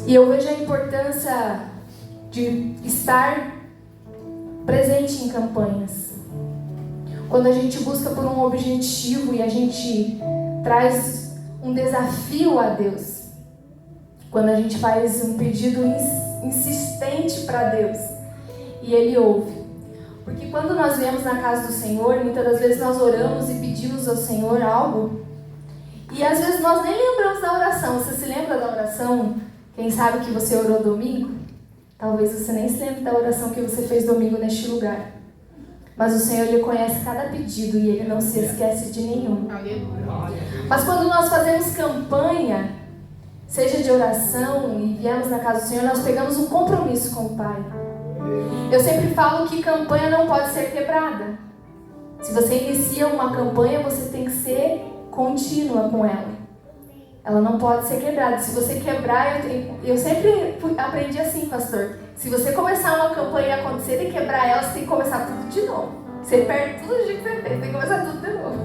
E eu vejo a importância de estar presente em campanhas. Quando a gente busca por um objetivo e a gente traz um desafio a Deus. Quando a gente faz um pedido insistente para Deus e Ele ouve. Porque quando nós viemos na casa do Senhor, muitas das vezes nós oramos e pedimos ao Senhor algo e às vezes nós nem lembramos da oração. Você se lembra da oração? Quem sabe que você orou domingo? Talvez você nem se lembre da oração que você fez domingo neste lugar. Mas o Senhor, Ele conhece cada pedido e Ele não se esquece de nenhum. Mas quando nós fazemos campanha, seja de oração e viemos na casa do Senhor, nós pegamos um compromisso com o Pai. Eu sempre falo que campanha não pode ser quebrada. Se você inicia uma campanha, você tem que ser contínua com ela. Ela não pode ser quebrada. Se você quebrar, eu sempre aprendi assim, pastor. Se você começar uma campanha acontecer e quebrar ela, você tem que começar tudo de novo. Você perde tudo o que você fez, tem que começar tudo de novo.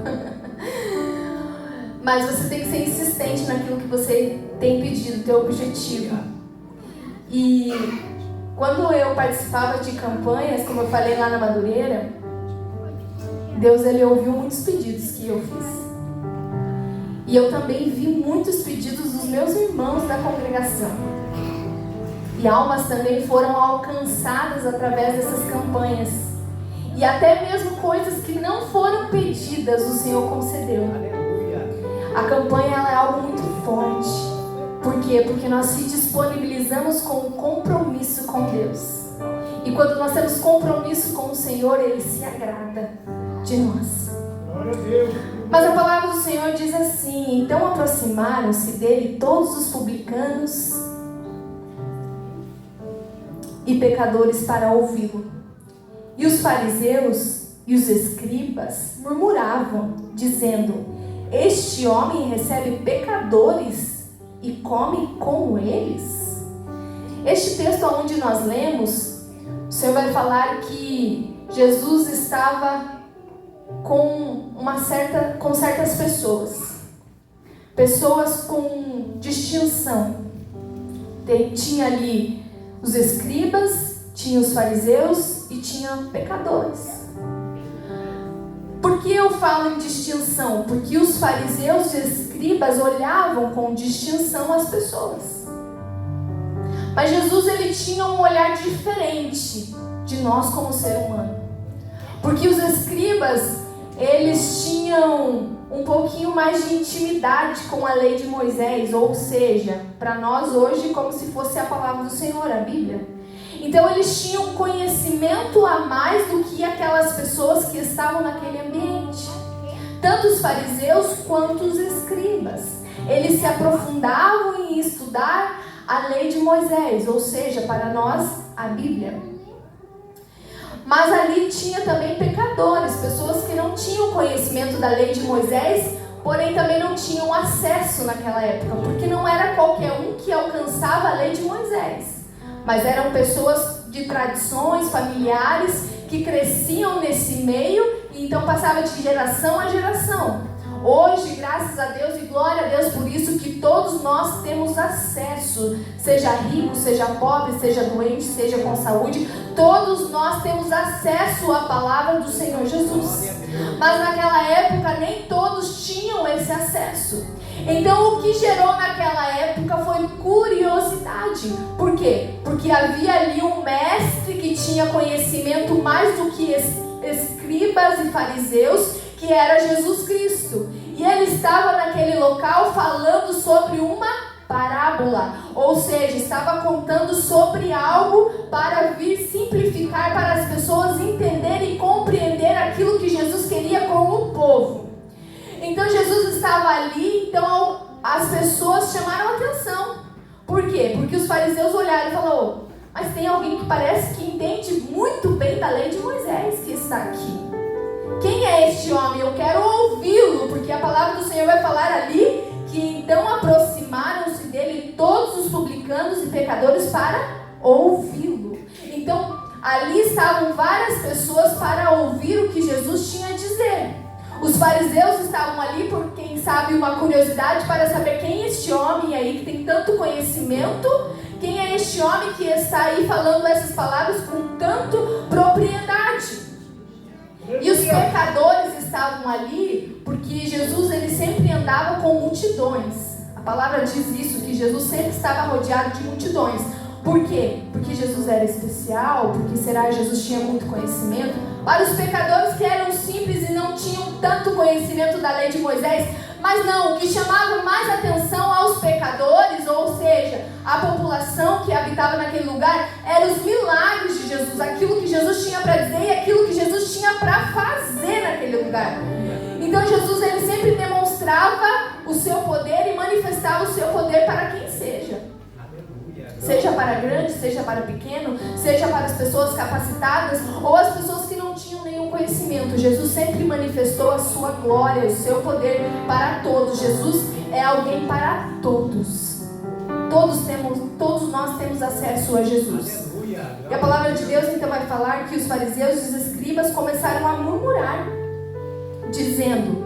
Mas você tem que ser insistente naquilo que você tem pedido, teu objetivo. E quando eu participava de campanhas, como eu falei lá na Madureira, Deus, Ele ouviu muitos pedidos que eu fiz. E eu também vi muitos pedidos dos meus irmãos da congregação. E almas também foram alcançadas através dessas campanhas. E até mesmo coisas que não foram pedidas, o Senhor concedeu. A campanha, ela é algo muito forte. Por quê? Porque nós se disponibilizamos com um compromisso com Deus. E quando nós temos compromisso com o Senhor, Ele se agrada de nós. Glória a Deus. Mas a palavra do Senhor diz assim: então aproximaram-se dele todos os publicanos e pecadores para ouvi-lo. E os fariseus e os escribas murmuravam, dizendo: este homem recebe pecadores e come com eles? Este texto onde nós lemos, o Senhor vai falar que Jesus estava com certas pessoas com distinção. Tinha ali os escribas, tinha os fariseus e tinha pecadores. Por que eu falo em distinção? Porque os fariseus e escribas olhavam com distinção as pessoas. Mas Jesus, Ele tinha um olhar diferente de nós como ser humano. Porque os escribas, eles tinham um pouquinho mais de intimidade com a lei de Moisés, ou seja, para nós hoje como se fosse a palavra do Senhor, a Bíblia. Então eles tinham conhecimento a mais do que aquelas pessoas que estavam naquele ambiente. Tanto os fariseus quanto os escribas. Eles se aprofundavam em estudar a lei de Moisés, ou seja, para nós, a Bíblia. Mas ali tinha também pecadores, pessoas que não tinham conhecimento da lei de Moisés, porém também não tinham acesso naquela época, porque não era qualquer um que alcançava a lei de Moisés, mas eram pessoas de tradições familiares que cresciam nesse meio e então passava de geração a geração. Hoje, graças a Deus e glória a Deus por isso, que todos nós temos acesso, seja rico, seja pobre, seja doente, seja com saúde, todos nós temos acesso à palavra do Senhor Jesus. Mas naquela época nem todos tinham esse acesso. Então o que gerou naquela época foi curiosidade. Por quê? Porque havia ali um mestre que tinha conhecimento mais do que escribas e fariseus, que era Jesus Cristo. E ele estava naquele local falando sobre uma parábola, ou seja, estava contando sobre algo para vir simplificar, para as pessoas entenderem e compreender aquilo que Jesus queria com o povo. Então Jesus estava ali, então as pessoas chamaram a atenção. Por quê? Porque os fariseus olharam e falaram: mas tem alguém que parece que entende muito bem da lei de Moisés que está aqui. Quem é este homem? Eu quero ouvi-lo, porque a palavra do Senhor vai falar ali que então aproximaram-se dele todos os publicanos e pecadores para ouvi-lo. Então ali estavam várias pessoas para ouvir o que Jesus tinha a dizer. Os fariseus estavam ali por, quem sabe, uma curiosidade para saber quem é este homem aí que tem tanto conhecimento este homem que está aí falando essas palavras com tanto propriedade? E os pecadores estavam ali porque Jesus ele sempre andava com multidões. A palavra diz isso, que Jesus sempre estava rodeado de multidões. Por quê? Porque Jesus era especial? Porque será que Jesus tinha muito conhecimento? Para os pecadores que eram simples e não tinham tanto conhecimento da lei de Moisés, mas não, o que chamava mais atenção aos pecadores, ou seja, a população que habitava naquele lugar, eram os milagres de Jesus, aquilo que Jesus tinha para dizer e aquilo que Jesus tinha para fazer naquele lugar. Então Jesus ele sempre demonstrava o seu poder e manifestava o seu poder para quem seja. Seja para grande, seja para pequeno, seja para as pessoas capacitadas ou as pessoas que não tinham nenhum conhecimento. Jesus sempre manifestou a sua glória, o seu poder para todos. Jesus é alguém para todos. Todos nós temos acesso a Jesus. E a palavra de Deus então vai falar que os fariseus e os escribas começaram a murmurar, dizendo: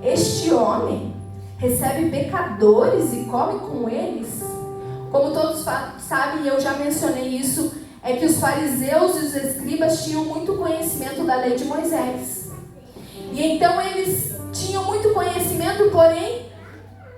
este homem recebe pecadores e come com eles. Como todos sabem, eu já mencionei isso, é que os fariseus e os escribas tinham muito conhecimento da lei de Moisés. E então eles tinham muito conhecimento, porém,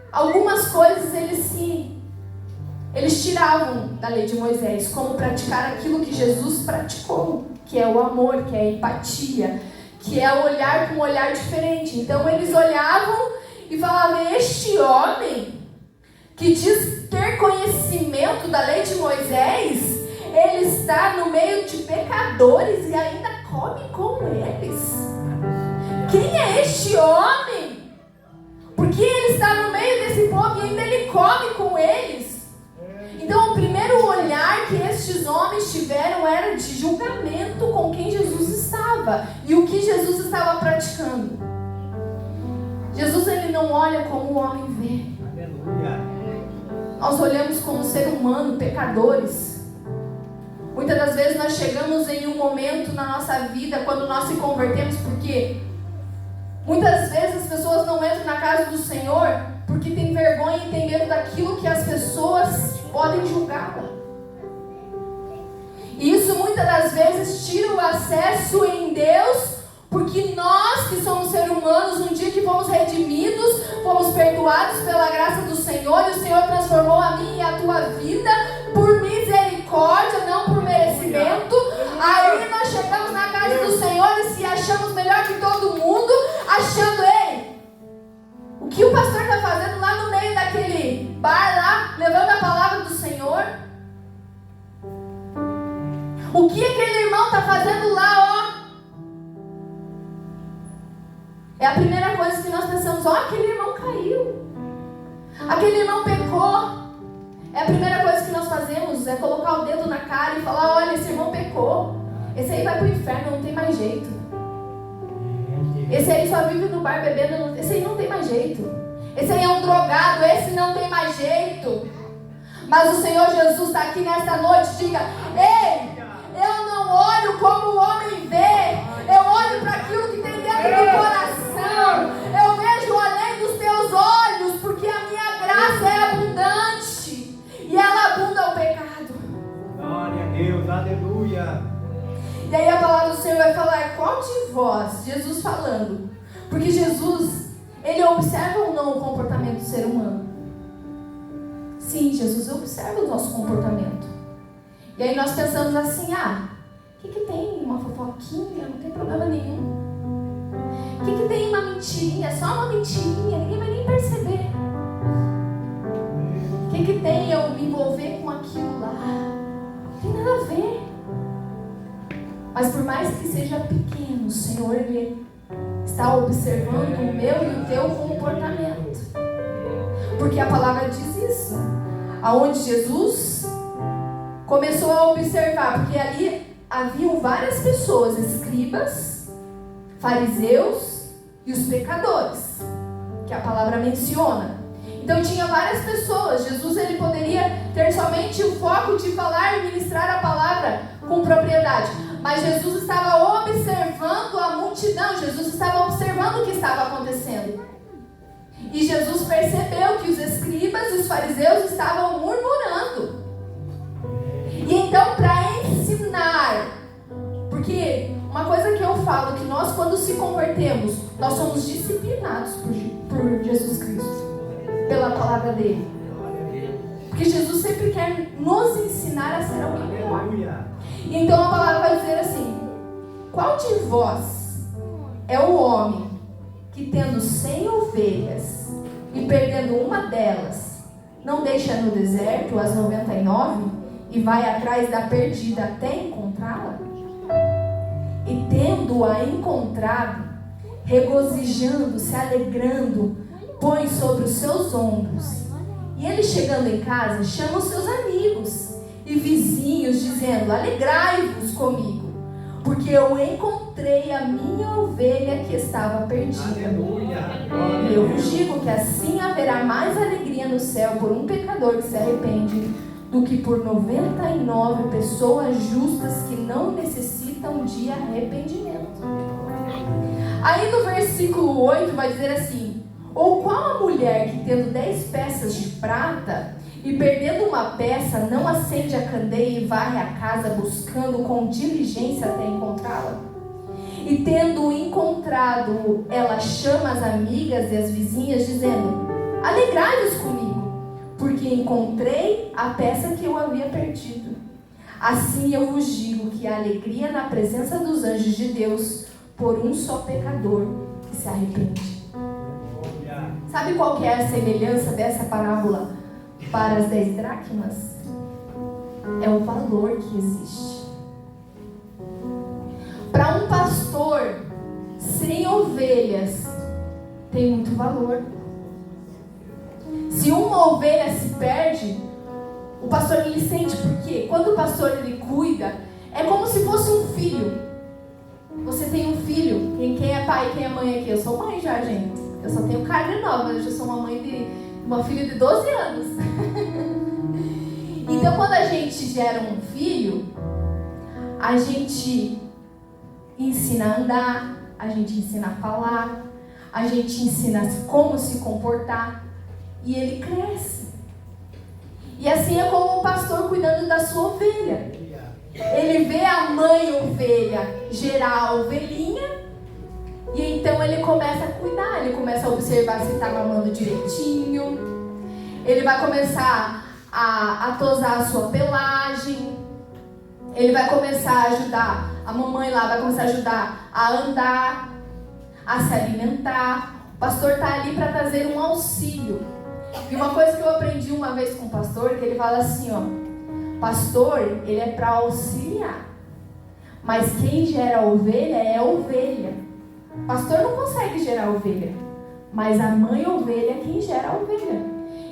algumas coisas eles tiravam da lei de Moisés, como praticar aquilo que Jesus praticou, que é o amor, que é a empatia, que é o olhar com um olhar diferente. Então eles olhavam e falavam: este homem que diz ter conhecimento da lei de Moisés, ele está no meio de pecadores e ainda come com eles. Quem é este homem? Porque ele está no meio desse povo e ainda ele come com eles. Então o primeiro olhar que estes homens tiveram era de julgamento com quem Jesus estava e o que Jesus estava praticando. Jesus ele não olha como o homem vê. Aleluia. Nós olhamos como ser humano, pecadores. Muitas das vezes nós chegamos em um momento na nossa vida, quando nós se convertemos, porque muitas vezes as pessoas não entram na casa do Senhor porque tem vergonha e tem medo daquilo que as pessoas podem julgá-la. E isso muitas das vezes tira o acesso em Deus, porque nós que somos seres humanos, um dia que fomos redimidos, fomos perdoados pela graça do Senhor, e o Senhor transformou a minha e a tua vida por misericórdia, não por merecimento. Aí nós chegamos na casa do Senhor e se achamos melhor que todo mundo, achando: ei, o que o pastor está fazendo lá no meio daquele bar lá, levando a palavra do Senhor? O que aquele irmão está fazendo lá, ó? É a primeira coisa que nós pensamos: ó, aquele irmão caiu, aquele irmão pecou. É a primeira coisa que nós fazemos, é colocar o dedo na cara e falar: olha, esse irmão pecou, esse aí vai pro inferno, não tem mais jeito. Esse aí só vive no bar bebendo, esse aí não tem mais jeito. Esse aí é um drogado, esse não tem mais jeito. Mas o Senhor Jesus está aqui nesta noite, diga: ei, eu não olho como o homem vê, eu olho para aquilo que tem dentro do coração. Eu vejo além dos teus olhos, porque a minha graça é abundante e ela abunda o pecado. Glória a Deus, aleluia. E aí a palavra do Senhor vai falar: qual de vós? Jesus falando. Porque Jesus, ele observa ou não o comportamento do ser humano? Sim, Jesus observa o nosso comportamento. E aí nós pensamos assim: ah, o que tem? Uma fofoquinha? Não tem problema nenhum. O que tem? Uma mentirinha? Só uma mentirinha, ninguém vai nem perceber. O que tem eu me envolver com aquilo lá? Não tem nada a ver. Mas por mais que seja pequeno, o Senhor ele está observando o meu e o teu comportamento. Porque a palavra diz isso. Aonde Jesus começou a observar, porque ali haviam várias pessoas, escribas, fariseus e os pecadores, que a palavra menciona. Então tinha várias pessoas. Jesus ele poderia ter somente o foco de falar e ministrar a palavra com propriedade, mas Jesus estava observando a multidão. Jesus estava observando o que estava acontecendo. E Jesus percebeu que os escribas e os fariseus estavam murmurando. nós quando se convertemos, nós somos disciplinados por Jesus Cristo, pela palavra dele. Porque Jesus sempre quer nos ensinar a ser alguém melhor. Então a palavra vai dizer assim: qual de vós é o homem que, tendo 100 ovelhas e perdendo uma delas, não deixa no deserto as 99 e vai atrás da perdida até encontrá-la? E tendo-a encontrado, regozijando-se, alegrando, põe sobre os seus ombros. E ele, chegando em casa, chama os seus amigos e vizinhos, dizendo: alegrai-vos comigo, porque eu encontrei a minha ovelha que estava perdida. E eu vos digo que assim haverá mais alegria no céu por um pecador que se arrepende do que por 99 pessoas justas que não necessitam de arrependimento. Aí no versículo 8 vai dizer assim: ou qual a mulher que, tendo 10 peças de prata e perdendo uma peça, não acende a candeia e varre a casa buscando com diligência até encontrá-la? E tendo encontrado, ela chama as amigas e as vizinhas, dizendo: alegrai-vos comigo, porque encontrei a peça que eu havia perdido. Assim eu vos digo que há alegria na presença dos anjos de Deus por um só pecador que se arrepende. Sabe qual que é a semelhança dessa parábola para as 10 dracmas? É o valor que existe. Para um pastor, 100 ovelhas tem muito valor. Se uma ovelha se perde, o pastor ele sente, porque quando o pastor ele cuida, é como se fosse um filho. Você tem um filho, quem é pai e quem é mãe aqui? Eu sou mãe já, gente. Eu só tenho carne nova, eu já sou uma mãe de uma filha de 12 anos. Então, quando a gente gera um filho, a gente ensina a andar, a gente ensina a falar, a gente ensina como se comportar, e ele cresce. E assim é como um pastor cuidando da sua ovelha. Ele vê a mãe ovelha gerar a ovelhinha, e então ele começa a cuidar, ele começa a observar se está mamando direitinho, ele vai começar a tosar a sua pelagem, ele vai começar a ajudar, a mamãe lá vai começar a ajudar a andar, a se alimentar. O pastor está ali para trazer um auxílio. E uma coisa que eu aprendi uma vez com o pastor, que ele fala assim, ó: pastor, ele é para auxiliar, mas quem gera a ovelha é a ovelha. Pastor não consegue gerar ovelha, mas a mãe ovelha é quem gera a ovelha.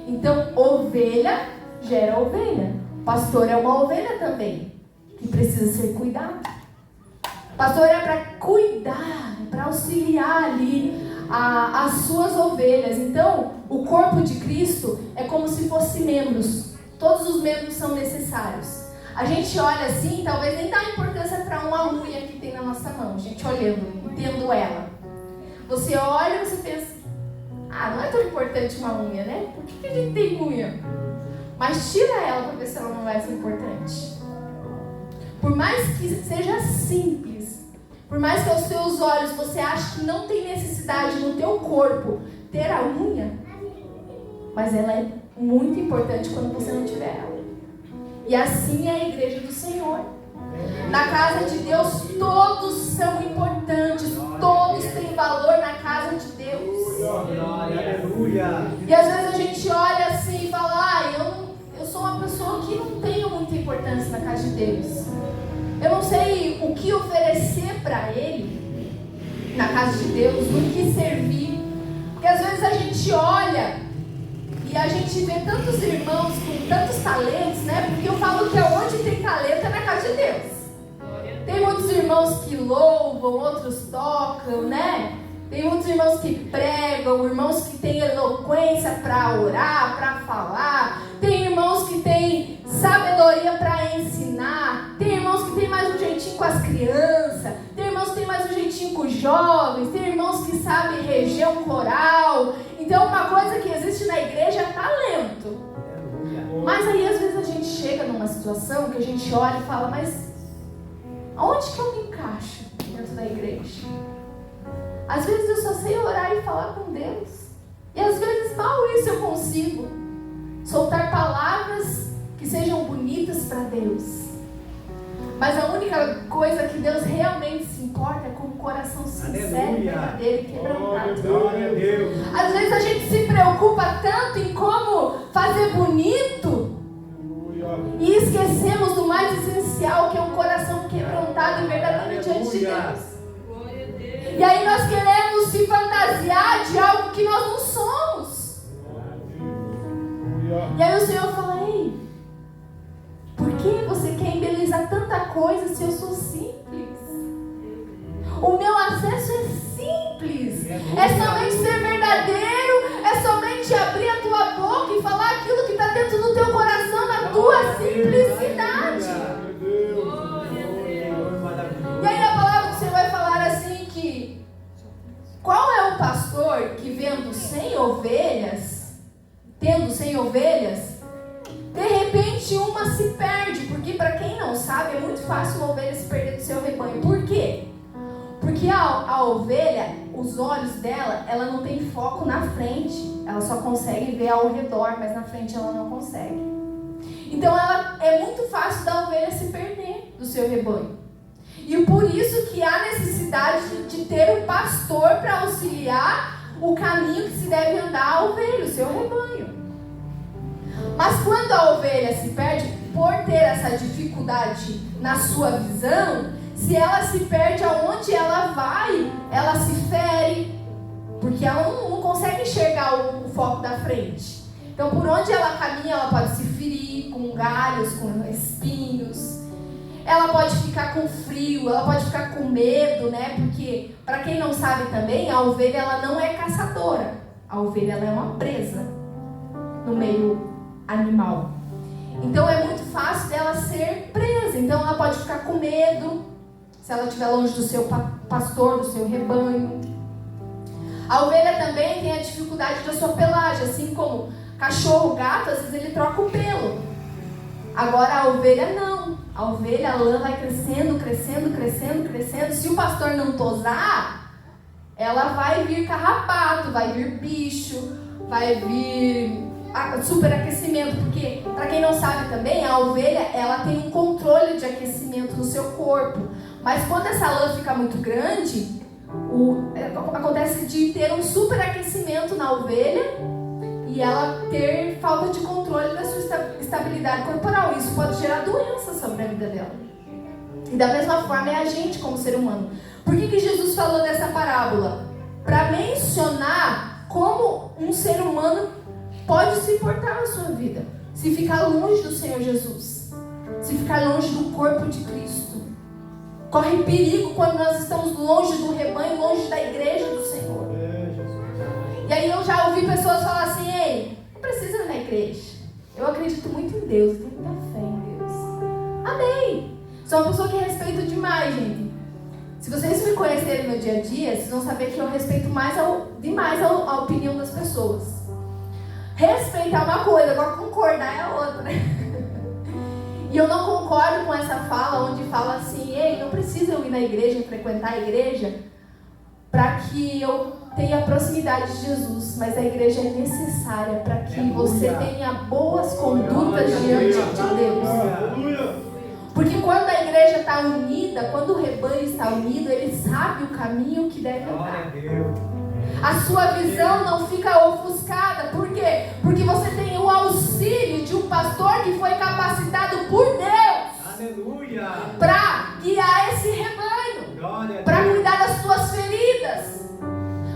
Então, ovelha gera ovelha. Pastor é uma ovelha também, que precisa ser cuidado. Pastor é para cuidar, para auxiliar ali as suas ovelhas. Então, o corpo de Cristo é como se fossem membros. Todos os membros são necessários. A gente olha assim, talvez nem dá importância para uma unha que tem na nossa mão. A gente olhando, tendo ela. Você olha e você pensa: ah, não é tão importante uma unha, né? Por que a gente tem unha? Mas tira ela para ver se ela não vai ser importante. Por mais que seja simples, por mais que aos seus olhos você ache que não tem necessidade no teu corpo ter a unha, mas ela é muito importante quando você não tiver ela. E assim é a igreja do Senhor. Na casa de Deus, todos são importantes, todos têm valor na casa de Deus. E às vezes a gente olha assim e fala: ah, eu sou uma pessoa que não tenho muita importância na casa de Deus. Eu não sei o que oferecer para Ele na casa de Deus, no que servir. Porque às vezes a gente olha e a gente vê tantos irmãos com tantos talentos, né? Porque eu falo que onde tem talento é na casa de Deus. Tem muitos irmãos que louvam, outros tocam, né? Tem muitos irmãos que pregam, irmãos que têm eloquência para orar, para falar. Tem irmãos que têm sabedoria para ensinar. Tem irmãos que têm mais um jeitinho com as crianças. Tem irmãos que têm mais um jeitinho com os jovens. Tem irmãos que sabem reger um coral. Então, uma coisa que existe na igreja é talento. Mas aí, às vezes, a gente chega numa situação que a gente olha e fala: mas aonde que eu me encaixo dentro da igreja? Às vezes eu só sei orar e falar com Deus. E às vezes mal isso eu consigo. Soltar palavras que sejam bonitas para Deus. Mas a única coisa que Deus realmente se importa é com o coração sincero, verdadeiro e quebrantado. Glória a Deus. Às vezes a gente se preocupa tanto em como fazer bonito e esquecemos do mais essencial, que é um coração quebrantado e verdadeiro diante de Deus. E aí nós queremos se fantasiar de algo que nós não somos. E aí o Senhor fala: ei, por que você quer embelezar tanta coisa se eu sou simples? O meu acesso é simples. É somente ser verdadeiro. É somente abrir a tua boca e falar aquilo que está dentro do teu coração, na tua simplicidade. E aí a palavra do Senhor vai falar assim que qual é o pastor que tendo 100 ovelhas, de repente uma se perde? Porque para quem não sabe, é muito fácil uma ovelha se perder do seu rebanho. Por quê? Porque a ovelha, os olhos dela, ela não tem foco na frente. Ela só consegue ver ao redor, mas na frente ela não consegue. Então é muito fácil da ovelha se perder do seu rebanho. E por isso que há necessidade de ter um pastor para auxiliar o caminho que se deve andar a ovelha, o seu rebanho. Mas quando a ovelha se perde, por ter essa dificuldade na sua visão, se ela se perde aonde ela vai, ela se fere, porque ela não consegue enxergar o foco da frente. Então, por onde ela caminha, ela pode se ferir com galhos, com espinhos. Ela pode ficar com frio, ela pode ficar com medo, né? Porque, para quem não sabe também, a ovelha ela não é caçadora. A ovelha ela é uma presa no meio animal. Então, é muito fácil dela ser presa. Então, ela pode ficar com medo se ela estiver longe do seu pastor, do seu rebanho. A ovelha também tem a dificuldade da sua pelagem, assim como cachorro, gato, às vezes ele troca o pelo. Agora a ovelha não. A ovelha, a lã vai crescendo, crescendo, crescendo, crescendo. Se o pastor não tosar, ela vai vir carrapato, vai vir bicho, vai vir superaquecimento. Porque, para quem não sabe também, a ovelha, ela tem um controle de aquecimento no seu corpo. Mas quando essa lã fica muito grande, acontece de ter um superaquecimento na ovelha e ela ter falta de controle da sua estabilidade corporal. Isso pode gerar doença sobre a vida dela. E da mesma forma é a gente como ser humano. Por que Jesus falou dessa parábola? Para mencionar como um ser humano pode se portar na sua vida. Se ficar longe do Senhor Jesus. Se ficar longe do corpo de Cristo. Corre perigo quando nós estamos longe do rebanho, longe da igreja do Senhor. E aí eu já ouvi pessoas falar assim: ei, não precisa ir na igreja. Eu acredito muito em Deus, tenho muita fé em Deus. Amém. Sou uma pessoa que respeito demais, gente. Se vocês me conhecerem no dia a dia, vocês vão saber que eu respeito demais a opinião das pessoas. Respeitar é uma coisa, agora concordar é outra, né? E eu não concordo com essa fala onde fala assim: ei, não precisa eu ir na igreja, frequentar a igreja para que eu tenha proximidade de Jesus, mas a igreja é necessária para que você tenha boas condutas diante de Deus. Porque quando a igreja está unida, quando o rebanho está unido, ele sabe o caminho que deve andar. A sua visão não fica ofuscada. Por quê? Porque você tem o auxílio de um pastor que foi capacitado por Deus para guiar esse rebanho, para cuidar das suas feridas,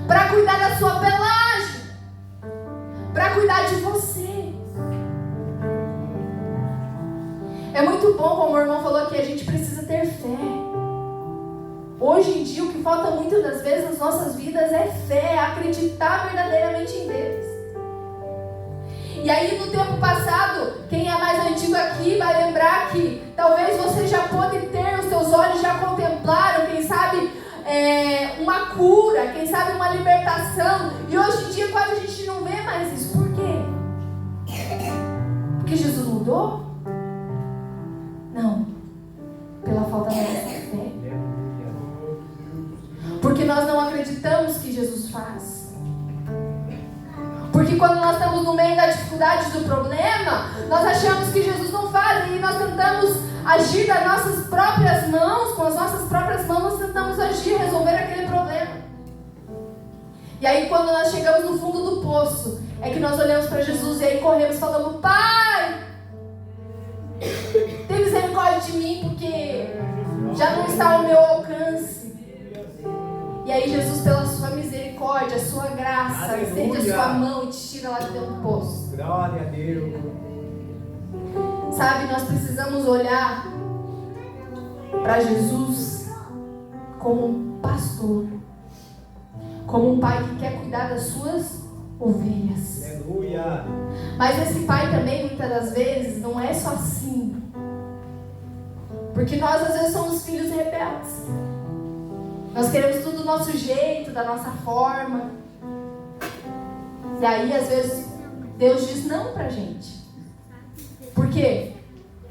para cuidar da sua pelagem, para cuidar de você. É muito bom, como o irmão falou aqui, a gente precisa ter fé. Hoje em dia, o que falta muitas das vezes nas nossas vidas é fé, é acreditar verdadeiramente em Deus. E aí, no tempo passado, quem é mais antigo aqui vai lembrar que talvez você já pode ter, os seus olhos já contemplaram, quem sabe, uma cura, quem sabe uma libertação. E hoje em dia quase a gente não vê mais isso. Por quê? Porque Jesus mudou? Não. Pela falta da nossa fé. Porque nós não acreditamos Jesus faz. Porque quando nós estamos no meio da dificuldade do problema, nós achamos que Jesus não faz e nós tentamos agir das nossas próprias mãos, com as nossas próprias mãos nós tentamos agir, resolver aquele problema. E aí quando nós chegamos no fundo do poço, é que nós olhamos para Jesus e aí corremos falando: Pai, tem misericórdia de mim, porque já não está ao meu alcance. E aí Jesus, pela sua misericórdia, a sua graça, estende a sua mão e te tira lá de dentro do poço. Glória a Deus. Sabe, nós precisamos olhar para Jesus como um pastor, como um pai que quer cuidar das suas ovelhas. Aleluia. Mas esse pai também, muitas das vezes, não é só assim. Porque nós, às vezes, somos filhos rebeldes. Nós queremos tudo do nosso jeito, da nossa forma. E aí, às vezes, Deus diz não pra gente. Por quê?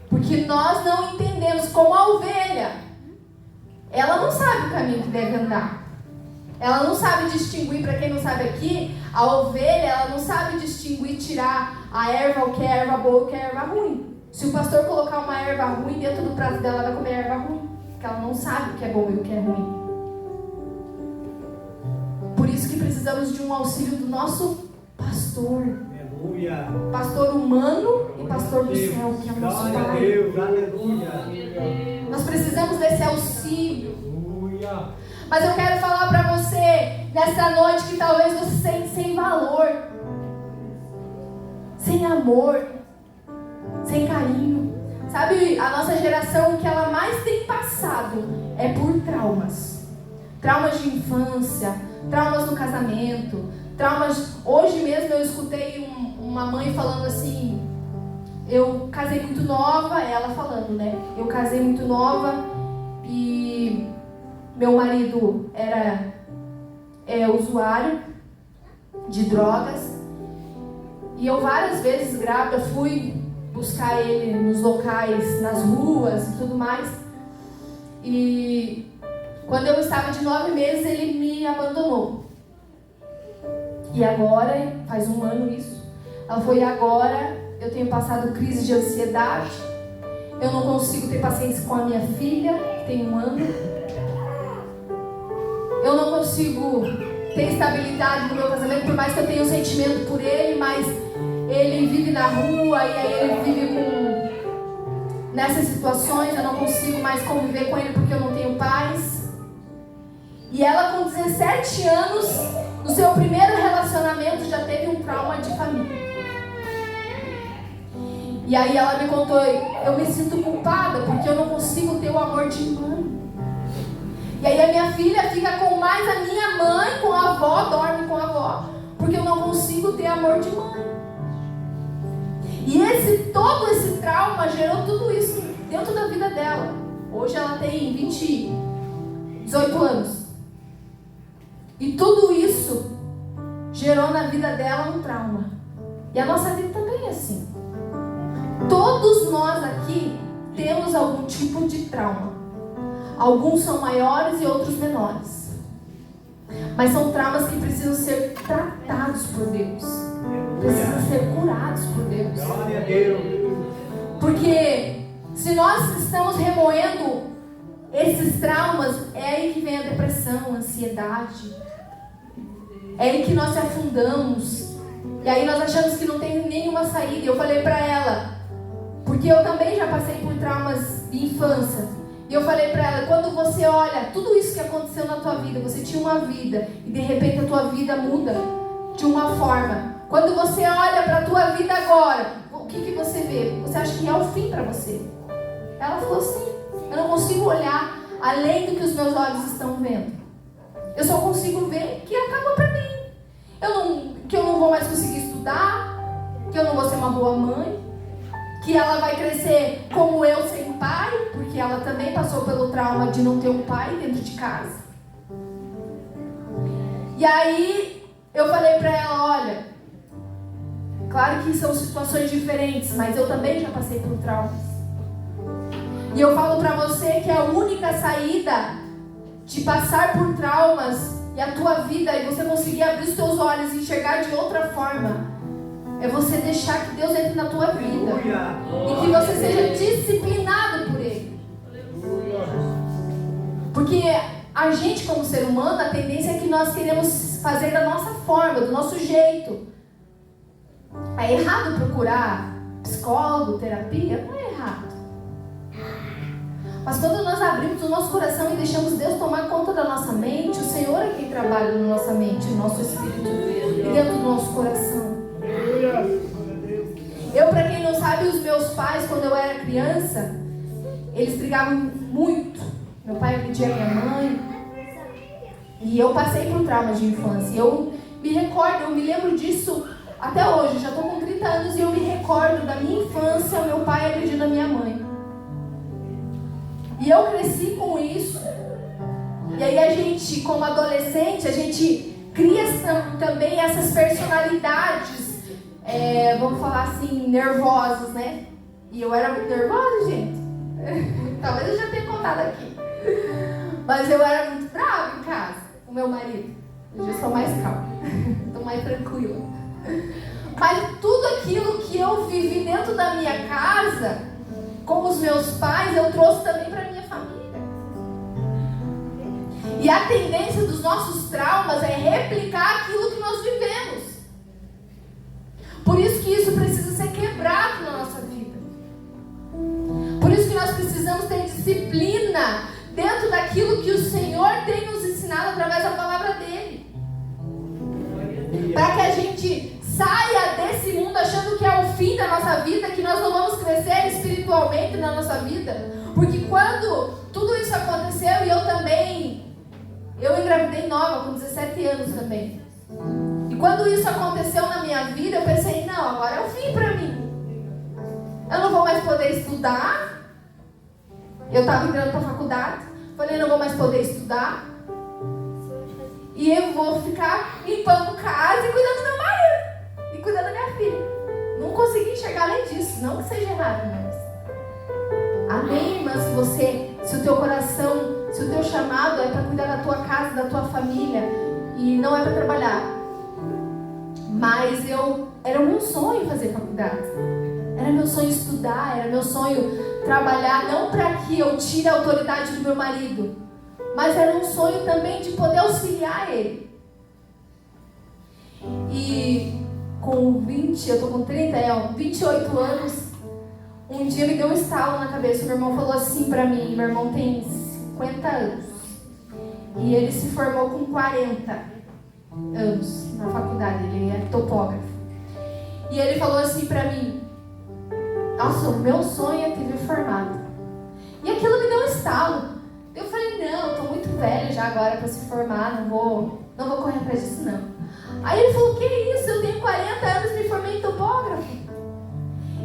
Porque nós não entendemos, como a ovelha. Ela não sabe o caminho que deve andar. Ela não sabe distinguir, para quem não sabe aqui, a ovelha, ela não sabe distinguir, tirar a erva, o que é erva boa e o que é erva ruim. Se o pastor colocar uma erva ruim dentro do prato dela, ela vai comer erva ruim. Porque ela não sabe o que é bom e o que é ruim. Por isso que precisamos de um auxílio do nosso pastor. Aleluia. Pastor humano e pastor do céu, que é o nosso Glória a Pai. Deus. Aleluia. Nós precisamos desse auxílio. Aleluia. Mas eu quero falar para você nessa noite que talvez você se sente sem valor, sem amor, sem carinho. Sabe, a nossa geração, o que ela mais tem passado é por traumas. Traumas de infância, traumas no casamento, traumas... Hoje mesmo eu escutei uma mãe falando assim: eu casei muito nova, ela falando, né? Eu casei muito nova e meu marido era usuário de drogas. E eu várias vezes grávida fui buscar ele nos locais, nas ruas e tudo mais. E quando eu estava de 9 meses, ele me abandonou. E agora, faz 1 ano isso, ela foi agora, eu tenho passado crise de ansiedade. Eu não consigo ter paciência com a minha filha, que tem 1 ano. Eu não consigo ter estabilidade no meu casamento, por mais que eu tenha um sentimento por ele, mas ele vive na rua e aí ele vive nessas situações, eu não consigo mais conviver com ele porque eu não tenho paz. E ela com 17 anos, no seu primeiro relacionamento, já teve um trauma de família. E aí ela me contou: eu me sinto culpada porque eu não consigo ter o amor de mãe. E aí a minha filha fica com mais a minha mãe, com a avó, dorme com a avó, porque eu não consigo ter amor de mãe. E todo esse trauma gerou tudo isso dentro da vida dela. Hoje ela tem 18 anos. E tudo isso gerou na vida dela um trauma. E a nossa vida também é assim. Todos nós aqui temos algum tipo de trauma. Alguns são maiores e outros menores. Mas são traumas que precisam ser tratados por Deus. Precisam ser curados por Deus. Glória a Deus. Porque se nós estamos remoendo esses traumas, é aí que vem a depressão, a ansiedade. É aí que nós se afundamos. E aí nós achamos que não tem nenhuma saída. Eu falei pra ela, porque eu também já passei por traumas de infância. E eu falei pra ela: quando você olha tudo isso que aconteceu na tua vida, você tinha uma vida e de repente a tua vida muda de uma forma. Quando você olha pra tua vida agora, o que você vê? Você acha que é o fim pra você? Ela falou assim: eu não consigo olhar além do que os meus olhos estão vendo. Eu só consigo ver que acaba pra mim. Que eu não vou mais conseguir estudar, que eu não vou ser uma boa mãe, que ela vai crescer como eu sem pai, porque ela também passou pelo trauma de não ter um pai dentro de casa. E aí eu falei pra ela: olha, claro que são situações diferentes, mas eu também já passei por traumas. E eu falo pra você que a única saída de passar por traumas e a tua vida, e você conseguir abrir os teus olhos e enxergar de outra forma, é você deixar que Deus entre na tua vida. E que você seja disciplinado por Ele. Porque a gente, como ser humano, a tendência é que nós queremos fazer da nossa forma, do nosso jeito. É errado procurar psicólogo, terapia? Não é errado. Mas quando nós abrimos o nosso coração e deixamos Deus tomar conta da nossa mente, o Senhor é quem trabalha na nossa mente, no nosso espírito e dentro do nosso coração. Eu, para quem não sabe, os meus pais, quando eu era criança, eles brigavam muito. Meu pai agredia minha mãe. E eu passei por trauma de infância. Eu me recordo, eu me lembro disso até hoje. Já estou com 30 anos e eu me recordo da minha infância, meu pai agredindo a minha mãe. E eu cresci com isso. E aí a gente, como adolescente, a gente cria também essas personalidades, vamos falar assim, nervosas, né? E eu era muito nervosa, gente. Talvez eu já tenha contado aqui. Mas eu era muito brava em casa com o meu marido. Hoje eu sou mais calma. Estou mais tranquila. Mas tudo aquilo que eu vivi dentro da minha casa, com os meus pais, eu trouxe também para a minha família. E a tendência dos nossos traumas é replicar aquilo que nós vivemos. Por isso que isso precisa ser quebrado na nossa vida. Por isso que nós precisamos ter disciplina dentro daquilo que o Senhor tem nos ensinado através da palavra dele. Para que a gente saia desse mundo achando que é o fim da nossa vida, que nós não vamos crescer espiritualmente na nossa vida. Porque quando tudo isso aconteceu, e eu engravidei nova, com 17 anos também. E quando isso aconteceu na minha vida, eu pensei, não, agora é o fim para mim. Eu não vou mais poder estudar. Eu estava entrando para a faculdade. Falei, não vou mais poder estudar. E eu vou ficar limpando casa e cuidando do meu marido. E cuidando da minha filha. Não consegui enxergar além disso. Não que seja errado, mas... Amém, irmã? Se o teu coração, se o teu chamado é para cuidar da tua casa, da tua família, e não é para trabalhar. Mas era o meu sonho fazer faculdade. Era meu sonho estudar, era meu sonho trabalhar, não para que eu tire a autoridade do meu marido, mas era um sonho também de poder auxiliar ele. E com 20, eu tô com 28 anos, um dia me deu um estalo na cabeça. Meu irmão falou assim pra mim, meu irmão tem 50 anos, e ele se formou com 40 anos na faculdade, ele é topógrafo. E ele falou assim pra mim, nossa, o meu sonho é te ver formado. E aquilo me deu um estalo. Eu falei, não, eu tô muito velha já agora para se formar, não vou correr atrás disso não. Aí ele falou, que isso, eu tenho 40 anos, me formei em topógrafo.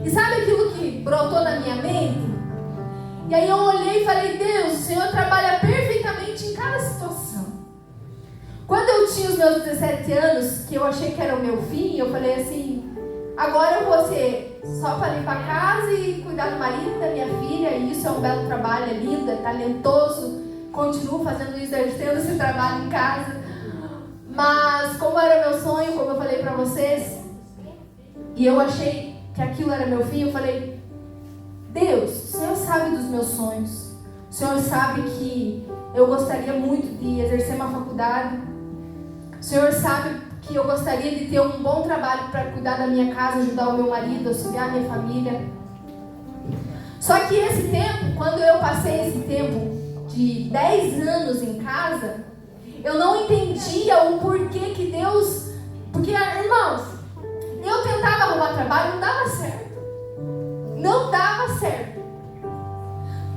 E sabe aquilo que brotou na minha mente? E aí eu olhei e falei, Deus, o Senhor trabalha perfeitamente em cada situação. Quando eu tinha os meus 17 anos, que eu achei que era o meu fim, eu falei assim, agora eu vou ser só para limpar a casa e cuidar do marido, da minha filha, e isso é um belo trabalho, é lindo, é talentoso, continuo fazendo isso, exercendo esse trabalho em casa. Mas como era meu sonho, como eu falei para vocês, e eu achei que aquilo era meu fim, eu falei, Deus, o Senhor sabe dos meus sonhos, o Senhor sabe que eu gostaria muito de exercer uma faculdade, o Senhor sabe que eu gostaria de ter um bom trabalho para cuidar da minha casa, ajudar o meu marido, auxiliar a minha família. Só que esse tempo, quando eu passei esse tempo de 10 anos em casa, eu não entendia o porquê que Deus... Porque, irmãos, eu tentava arrumar trabalho, não dava certo. Não dava certo.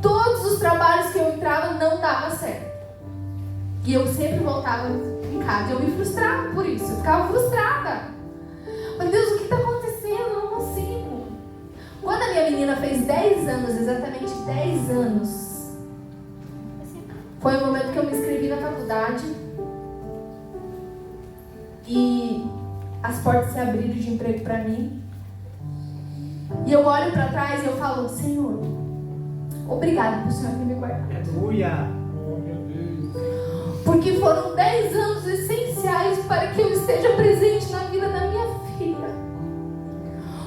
Todos os trabalhos que eu entrava não dava certo. E eu sempre voltava em casa. Eu me frustrava por isso. Eu ficava frustrada. Mas Deus, o que está acontecendo? Eu não consigo. Quando a minha menina fez 10 anos, exatamente 10 anos, foi o momento que eu me inscrevi na faculdade. E as portas se abriram de emprego para mim. E eu olho para trás e eu falo, Senhor, obrigado por o Senhor ter me guardado. Aleluia. Porque foram 10 anos para que eu esteja presente na vida da minha filha.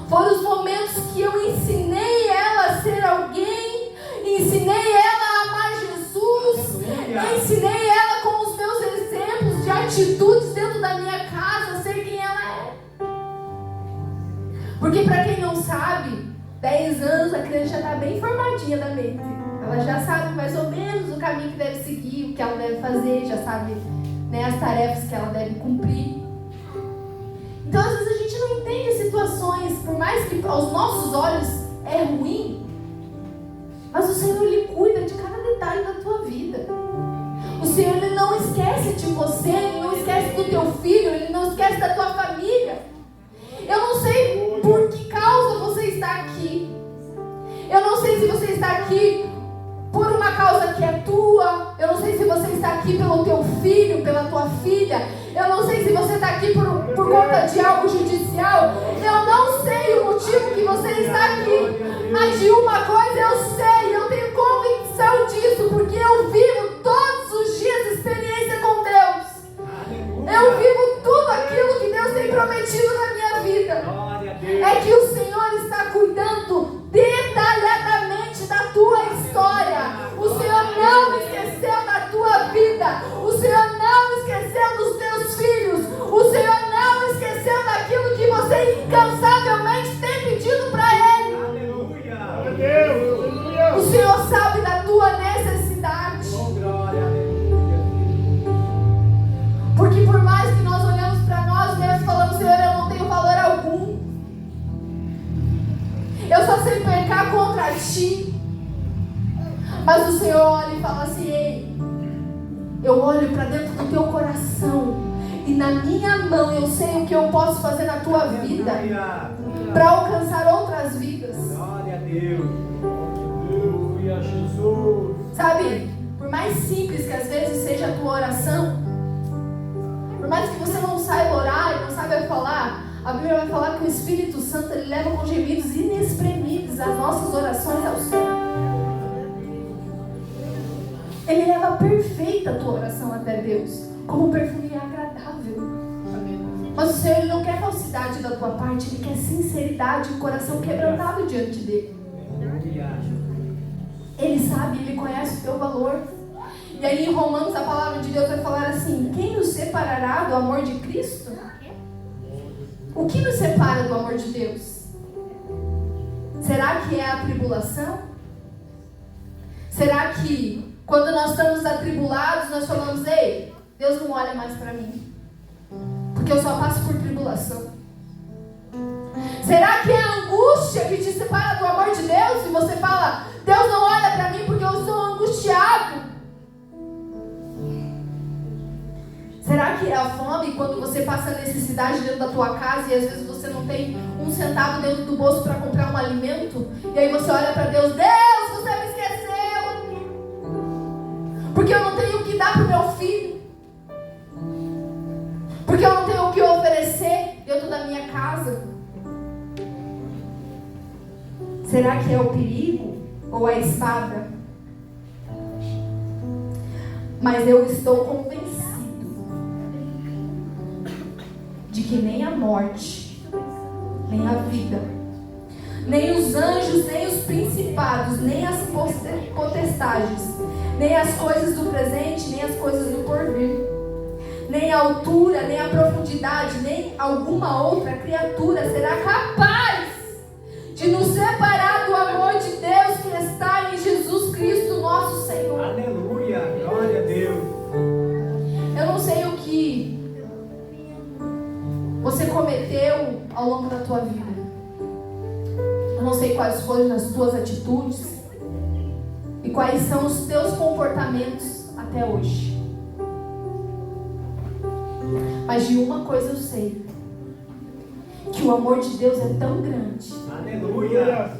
Foram os momentos que eu ensinei ela a ser alguém, ensinei ela a amar Jesus, ensinei ela com os meus exemplos de atitudes dentro da minha casa, a ser quem ela é. Porque para quem não sabe, 10 anos a criança já está bem formadinha da mente. Ela já sabe mais ou menos o caminho que deve seguir, o que ela deve fazer, já sabe, né, as tarefas que ela deve cumprir. Então às vezes a gente não entende situações, por mais que aos nossos olhos é ruim, mas o Senhor, Ele cuida de cada detalhe da tua vida. O Senhor, Ele não esquece de você, Ele não esquece do teu filho, Ele não esquece da tua família. Eu não sei por que causa você está aqui. Eu não sei se você está aqui por uma causa que é tua. Eu não sei se você está aqui pelo teu filho, pela tua filha. Eu não sei se você está aqui por conta de algo judicial. Eu não sei o motivo que você está aqui. Mas de uma coisa eu sei, eu tenho convicção disso, porque eu vivo todos os dias experiência com Deus. Eu vivo tudo aquilo que Deus tem prometido na minha vida. É que o Senhor está cuidando detalhadamente da tua história. O Senhor não esqueceu da tua vida. O Senhor não esqueceu dos teus filhos. O Senhor não esqueceu daquilo que você incansavelmente tem pedido para Ele. Aleluia. O Senhor sabe da tua necessidade. Porque por mais que nós olhamos para nós mesmos e falamos, Senhor, eu não tenho valor algum. Eu só sei pecar contra Ti. Mas o Senhor olha e fala assim, ei, eu olho para dentro do teu coração e na minha mão eu sei o que eu posso fazer na tua vida para alcançar outras vidas. Glória a Deus. Aleluia, Jesus. Sabe, por mais simples que às vezes seja a tua oração, por mais que você não saiba orar e não saiba falar, a Bíblia vai falar que o Espírito Santo, ele leva com gemidos inexprimíveis as nossas orações ao Senhor. Ele leva perfeita a tua oração até Deus, como um perfume agradável. Mas o Senhor, Ele não quer falsidade da tua parte, Ele quer sinceridade e o coração quebrantado diante dEle. Ele sabe, Ele conhece o teu valor. E aí em Romanos a palavra de Deus vai falar assim, quem nos separará do amor de Cristo? O que nos separa do amor de Deus? Será que é a tribulação? Será que quando nós estamos atribulados, nós falamos, ei, Deus não olha mais para mim, porque eu só passo por tribulação? Será que é a angústia que te separa do amor de Deus? E você fala, Deus não olha para mim porque eu sou angustiado? Será que é a fome quando você passa necessidade dentro da tua casa e às vezes você não tem um centavo dentro do bolso para comprar um alimento? E aí você olha para Deus, Deus, você me esqueceu, porque eu não tenho o que dar para o meu filho, porque eu não tenho o que oferecer dentro da minha casa. Será que é o perigo ou a espada? Mas eu estou convencido de que nem a morte, nem a vida, nem os anjos, nem os principados, nem as potestades, nem as coisas do presente, nem as coisas do porvir, nem a altura, nem a profundidade, nem alguma outra criatura será capaz de nos separar do amor de Deus que está em Jesus Cristo, nosso Senhor. Aleluia, glória a Deus. Eu não sei o que você cometeu ao longo da tua vida. Eu não sei quais foram as tuas atitudes e quais são os teus comportamentos até hoje. Mas de uma coisa eu sei, que o amor de Deus é tão grande, aleluia,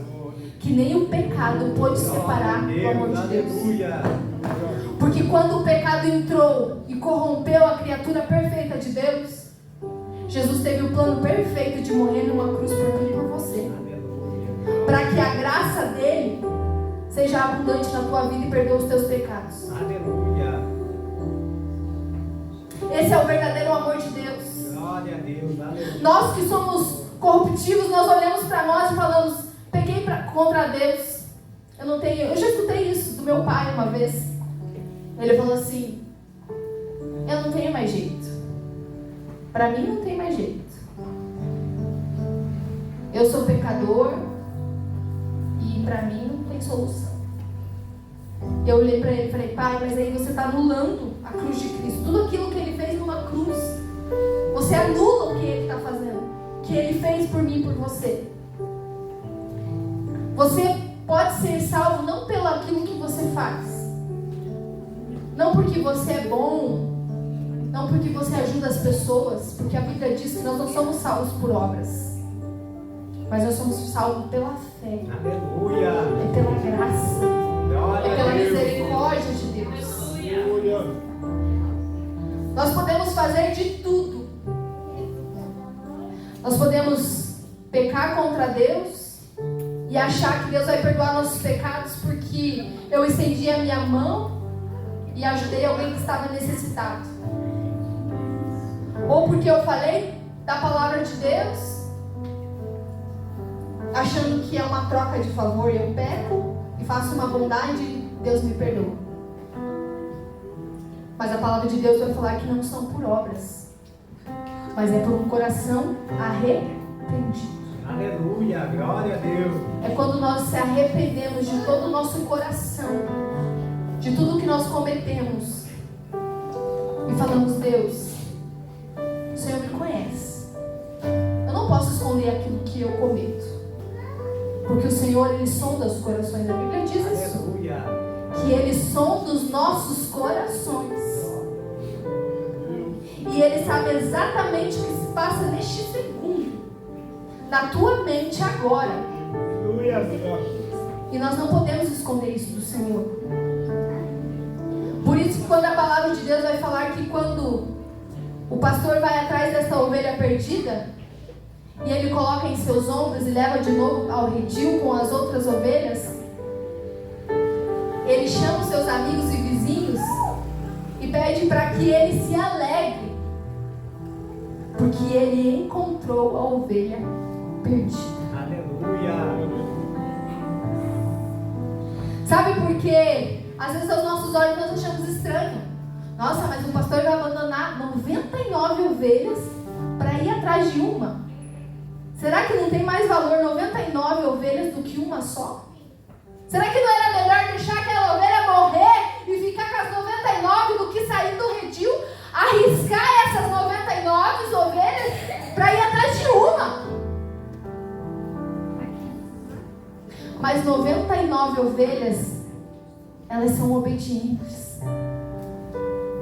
que nem o pecado pôde separar do amor de Deus. Aleluia. Porque quando o pecado entrou e corrompeu a criatura perfeita de Deus, Jesus teve o plano perfeito de morrer numa cruz por mim e por você, para que a graça dele seja abundante na tua vida e perdoe os teus pecados. Aleluia. Esse é o verdadeiro amor de Deus. Glória a Deus. Aleluia. Nós que somos corruptivos, nós olhamos para nós e falamos: pequei contra Deus. Eu já escutei isso do meu pai uma vez. Ele falou assim: eu não tenho mais jeito. Para mim não tem mais jeito. Eu sou pecador e para mim não tem solução. Eu olhei para ele e falei: pai, mas aí você está anulando a cruz de Cristo. Tudo aquilo que ele fez numa cruz, você anula o que ele está fazendo, que ele fez por mim e por você. Você pode ser salvo não pelo aquilo que você faz, não porque você é bom, não porque você ajuda as pessoas, porque a Bíblia diz que nós não somos salvos por obras, mas nós somos salvos pela fé. Aleluia. É pela graça, Glória é pela a Deus. misericórdia de Deus. Aleluia. Nós podemos fazer de tudo. Nós podemos pecar contra Deus e achar que Deus vai perdoar nossos pecados porque eu estendi a minha mão e ajudei alguém que estava necessitado. Ou porque eu falei da palavra de Deus, achando que é uma troca de favor, e eu peco e faço uma bondade e Deus me perdoa. Mas a palavra de Deus vai falar que não são por obras, mas é por um coração arrependido. Aleluia. Glória a Deus. É quando nós se arrependemos de todo o nosso coração, de tudo que nós cometemos, e falamos: Deus, o Senhor me conhece. Eu não posso esconder aquilo que eu cometo, porque o Senhor, Ele sonda os corações. A Bíblia diz isso, Aleluia. que Ele sonda os nossos corações. E Ele sabe exatamente o que se passa neste segundo, na tua mente agora. Aleluia. E nós não podemos esconder isso do Senhor. Por isso que quando a palavra de Deus vai falar que quando o pastor vai atrás dessa ovelha perdida, e ele coloca em seus ombros e leva de novo ao redil com as outras ovelhas, ele chama os seus amigos e vizinhos e pede para que ele se alegre, porque ele encontrou a ovelha perdida. Aleluia. Sabe por quê? Às vezes aos nossos olhos nós achamos estranho. Nossa, mas o pastor vai abandonar 99 ovelhas para ir atrás de uma. Será que não tem mais valor 99 ovelhas do que uma só? Será que não era melhor deixar aquela ovelha morrer e ficar com as 99 do que sair do redil, arriscar essas 99 ovelhas para ir atrás de uma? Mas 99 ovelhas, elas são obedientes.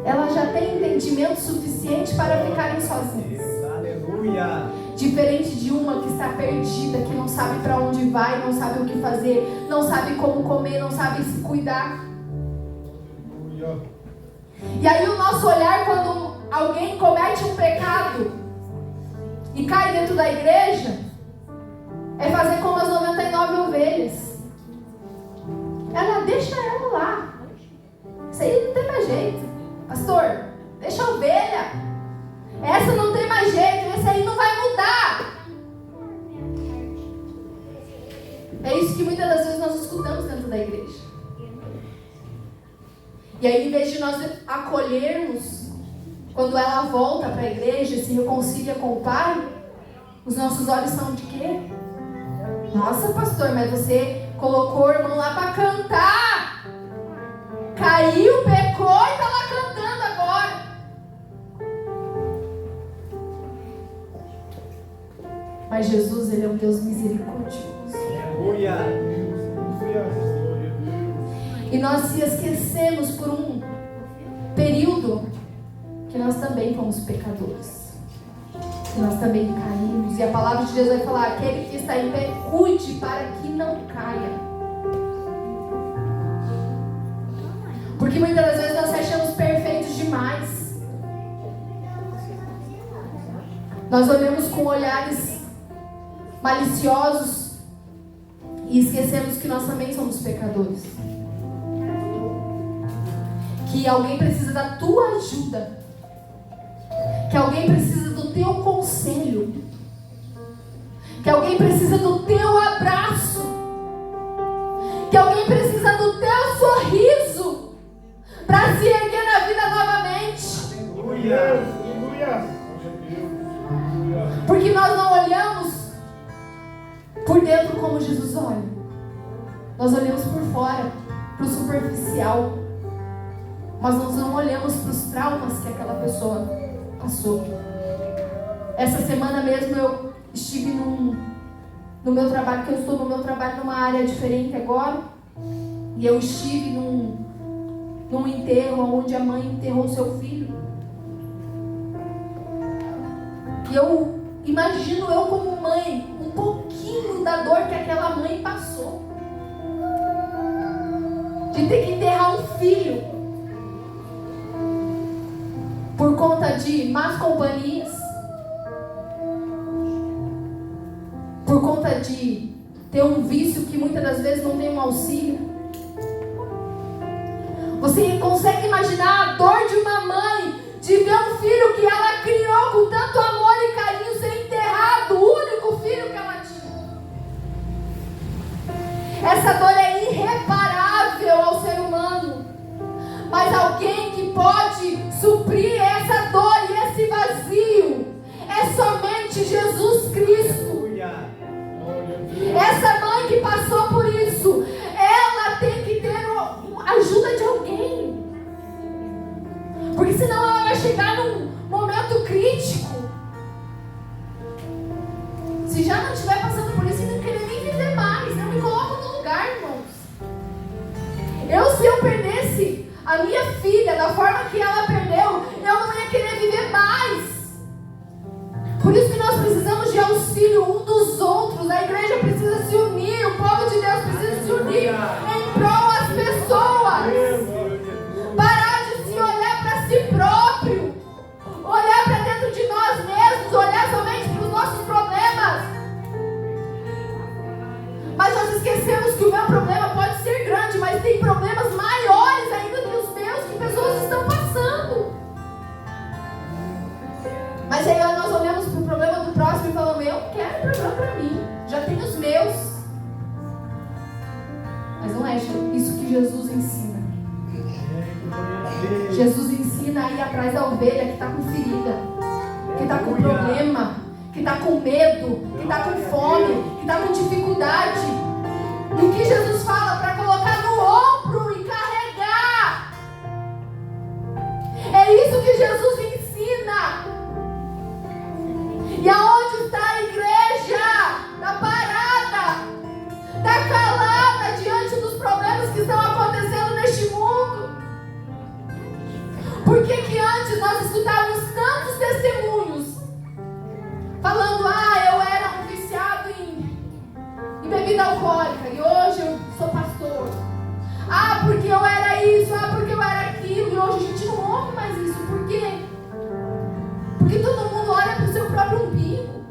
Elas já têm entendimento suficiente para ficarem sozinhas. Aleluia. Diferente de uma que está perdida, que não sabe para onde vai, não sabe o que fazer, não sabe como comer, não sabe se cuidar. Aleluia. E aí o nosso olhar, quando alguém comete um pecado e cai dentro da igreja, é fazer como as 99 ovelhas. Deixa ela lá. Isso aí não tem mais jeito. Pastor, deixa a ovelha. Essa não tem mais jeito, esse aí não vai mudar. É isso que muitas das vezes nós escutamos dentro da igreja. E aí, em vez de nós acolhermos, quando ela volta para a igreja e se reconcilia com o Pai, os nossos olhos são de quê? Nossa, pastor, mas você colocou o irmão lá para cantar. Caiu, pecou e está lá cantando agora. Mas Jesus, Ele é um Deus misericordioso. Aleluia. E nós se esquecemos por um período que nós também fomos pecadores. Que nós também caímos. E a palavra de Deus vai falar: aquele que está em pé, cuide para que não caia. Porque muitas das vezes nós achamos perfeitos demais. Nós olhamos com olhares maliciosos e esquecemos que nós também somos pecadores. Que alguém precisa da tua ajuda que alguém precisa do teu conselho, que alguém precisa do teu abraço, que alguém precisa do teu sorriso para se erguer na vida novamente. Aleluia. Porque nós não olhamos por dentro como Jesus olha. Nós olhamos por fora, para o superficial. Mas nós não olhamos para os traumas que aquela pessoa passou. Essa semana mesmo eu estive no meu trabalho, que eu estou no meu trabalho numa área diferente agora. E eu estive num enterro onde a mãe enterrou seu filho. E eu imagino eu como mãe, um pouquinho da dor que aquela mãe passou. De ter que enterrar um filho. Por conta de más companhias. Por conta de ter um vício que muitas das vezes não tem um auxílio. Você consegue imaginar a dor de uma mãe de ver um filho que ela criou com tanto amor e carinho ser enterrado, o único filho que ela tinha. Essa dor é irreparável ao ser humano. Mas alguém que pode suprir essa dor e esse vazio é somente Jesus Cristo. Essa mãe que passou por isso, ela tem que ter a ajuda de alguém. Porque senão ela vai chegar num momento crítico. Se já não estiver passando por isso e não querer nem viver mais, eu me coloco no lugar, irmãos. Se eu perdesse a minha filha da forma que ela perdeu, eu não ia querer viver mais. Por isso que nós precisamos de auxílio um dos outros. A igreja precisa se unir, o povo de Deus precisa se unir em prol das pessoas. Parar de se olhar para si próprio, olhar para dentro de nós mesmos, olhar somente para os nossos problemas. Mas nós esquecemos que o meu problema pode ser grande, mas tem problemas maiores ainda que os meus, que pessoas estão passando. Mas aí nós olhamos para o problema do próximo e falamos: eu quero problema para mim, já tenho os meus. Mas não é isso que Jesus ensina. Jesus ensina a ir atrás da ovelha que está com ferida, que está com problema, que está com medo, que está com fome, que está com dificuldade. E o que Jesus fala? Para colocar no ombro e carregar. É isso que Jesus ensina. E aonde está a igreja? Está parada, está calada diante dos problemas que estão acontecendo neste mundo. Por que antes nós escutávamos tantos testemunhos falando: eu era um viciado em bebida alcoólica e hoje eu sou pastor. Porque eu era isso, porque eu era aquilo, e hoje a gente não ouve mais isso. Por quê? Porque todo mundo olha para o seu próprio umbigo.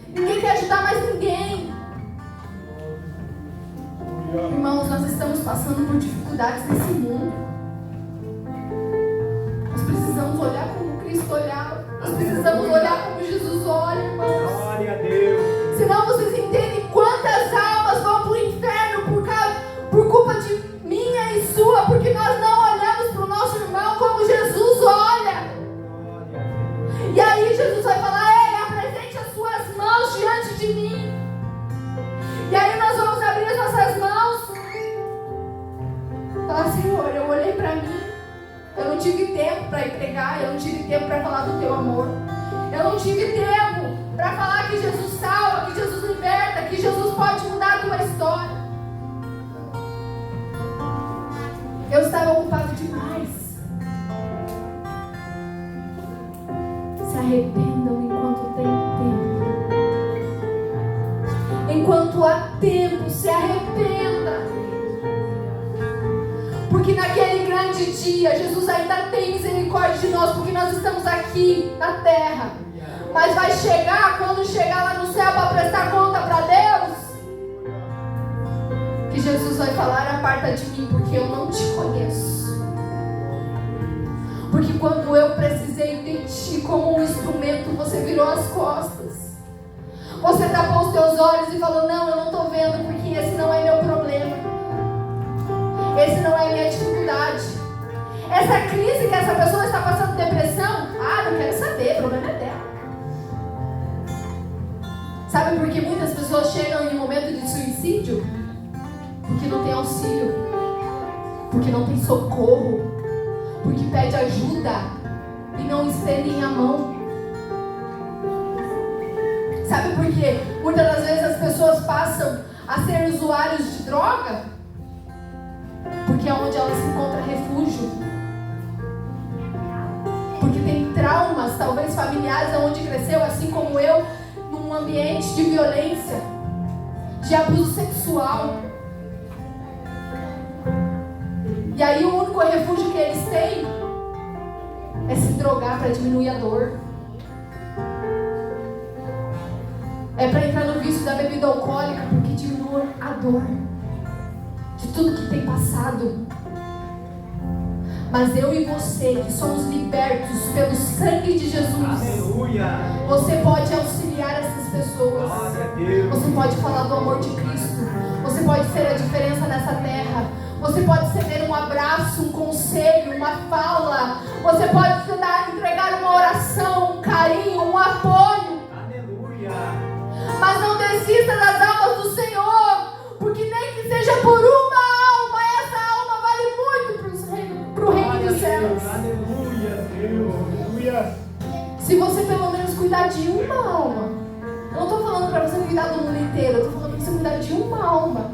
Ninguém quer ajudar mais ninguém. Irmãos, nós estamos passando por dificuldades nesse mundo. Nós precisamos olhar como Cristo olhava. Nós precisamos olhar como Jesus olha, irmãos. Glória a Deus. Senão vocês entendem quantas almas vão para o inferno por culpa de minha e sua, porque nós não olhamos para o nosso irmão como Jesus olha. E aí Jesus vai falar: apresente as suas mãos diante de mim. E aí nós vamos abrir as nossas mãos. Falar: Senhor, eu olhei para mim. Eu não tive tempo para ir pregar. Eu não tive tempo para falar do teu amor. Eu não tive tempo para falar que Jesus salva, que Jesus liberta, que Jesus pode mudar a tua história. Eu estava ocupado demais. Se arrependam enquanto tem tempo. Enquanto há tempo, se arrependa. Porque naquele grande dia, Jesus ainda tem misericórdia de nós, porque nós estamos aqui na terra. Mas vai chegar, quando chegar lá no céu para prestar conta para Deus, que Jesus vai falar: aparta de mim, porque eu não te conheço. Porque quando eu precisei de ti, de como um instrumento você virou as costas. Você tapou os teus olhos e falou: não, eu não estou vendo porque esse não é meu problema. Esse não é minha dificuldade. Essa crise que essa pessoa está passando, depressão, não quero saber, o problema é dela. Sabe por que muitas pessoas chegam em um momento de suicídio? Porque não tem auxílio, porque não tem socorro, porque pede ajuda e não estendem a mão. Sabe por quê? Muitas das vezes as pessoas passam a ser usuários de droga porque é onde elas encontram refúgio. Porque tem traumas, talvez familiares, onde cresceu, assim como eu, num ambiente de violência, de abuso sexual. E aí o único refúgio que eles têm é se drogar para diminuir a dor. É para entrar no vício da bebida alcoólica, porque diminui a dor de tudo que tem passado. Mas eu e você, que somos libertos pelo sangue de Jesus, aleluia, você pode auxiliar essas pessoas. Você pode falar do amor de Cristo. Você pode ser a diferença nessa terra. Você pode ceder um abraço, um conselho, uma fala. Você pode entregar uma oração, um carinho, um apoio. Aleluia. Mas não desista das almas do Senhor, porque nem que seja por uma alma, essa alma vale muito para o reino dos céus. Aleluia, Deus, aleluia. Se você pelo menos cuidar de uma alma, eu não estou falando para você cuidar do mundo inteiro, eu estou falando para você cuidar de uma alma,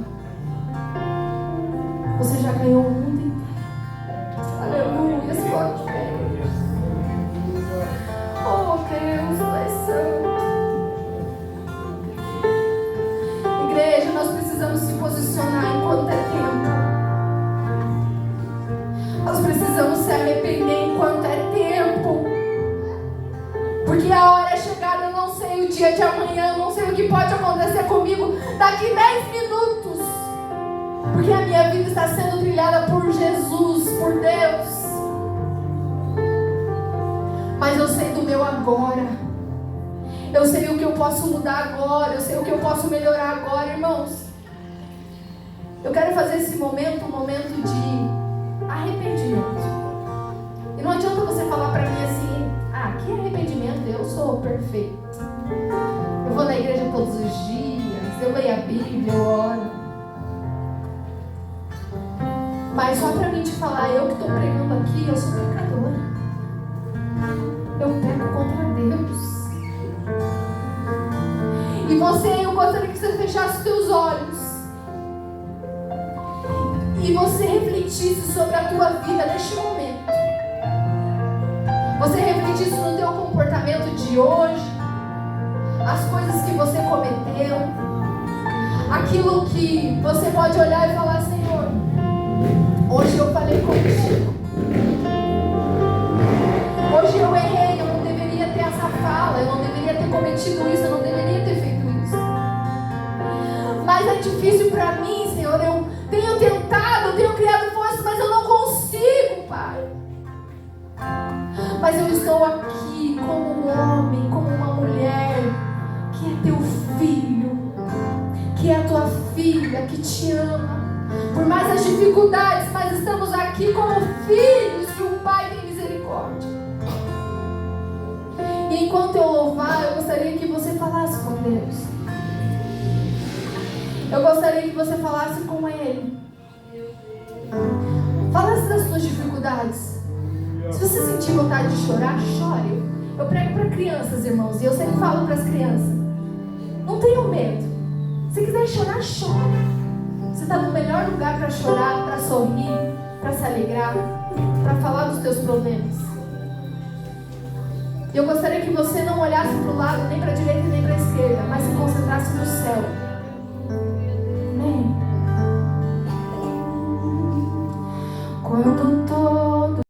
você já ganhou o mundo inteiro. Aleluia, se pode ver. Oh Deus, tu és santo. Igreja, nós precisamos se posicionar enquanto é tempo. Nós precisamos se arrepender enquanto é tempo. Porque a hora é chegada, eu não sei o dia de amanhã, eu não sei o que pode acontecer comigo daqui 10 minutos. Porque a minha vida está sendo trilhada por Jesus, por Deus. Mas eu sei do meu agora. Eu sei o que eu posso mudar agora. Eu sei o que eu posso melhorar agora, irmãos. Eu quero fazer esse momento um momento de arrependimento. E não adianta você falar pra mim assim: que arrependimento, eu sou perfeito. Eu vou na igreja todos os dias, eu leio a Bíblia, eu oro. Mas só pra mim te falar, eu que estou pregando aqui, eu sou pecadora. Eu peco contra Deus. E eu gostaria que você fechasse os teus olhos e você refletisse sobre a tua vida neste momento. Você refletisse no teu comportamento de hoje, as coisas que você cometeu, aquilo que você pode olhar e falar: Senhor, hoje eu falei contigo. Hoje eu errei, eu não deveria ter essa fala, eu não deveria ter cometido isso, eu não deveria ter feito isso. Mas é difícil para mim, Senhor, eu tenho tentado, eu tenho criado forças, mas eu não consigo, Pai. Mas eu estou aqui como um homem, como uma mulher, que é teu filho, que é a tua filha, que te ama. Por mais as dificuldades, mas estamos aqui como filhos que o Pai tem misericórdia. E enquanto eu louvar, eu gostaria que você falasse com Deus. Eu gostaria que você falasse com Ele. Falasse das suas dificuldades. Se você sentir vontade de chorar, chore. Eu prego para crianças, irmãos, e eu sempre falo para as crianças: não tenham medo. Se quiser chorar, chore. Você está no melhor lugar para chorar, para sorrir, para se alegrar, para falar dos teus problemas. E eu gostaria que você não olhasse para o lado, nem para a direita nem para a esquerda, mas se concentrasse no céu. Amém? Quando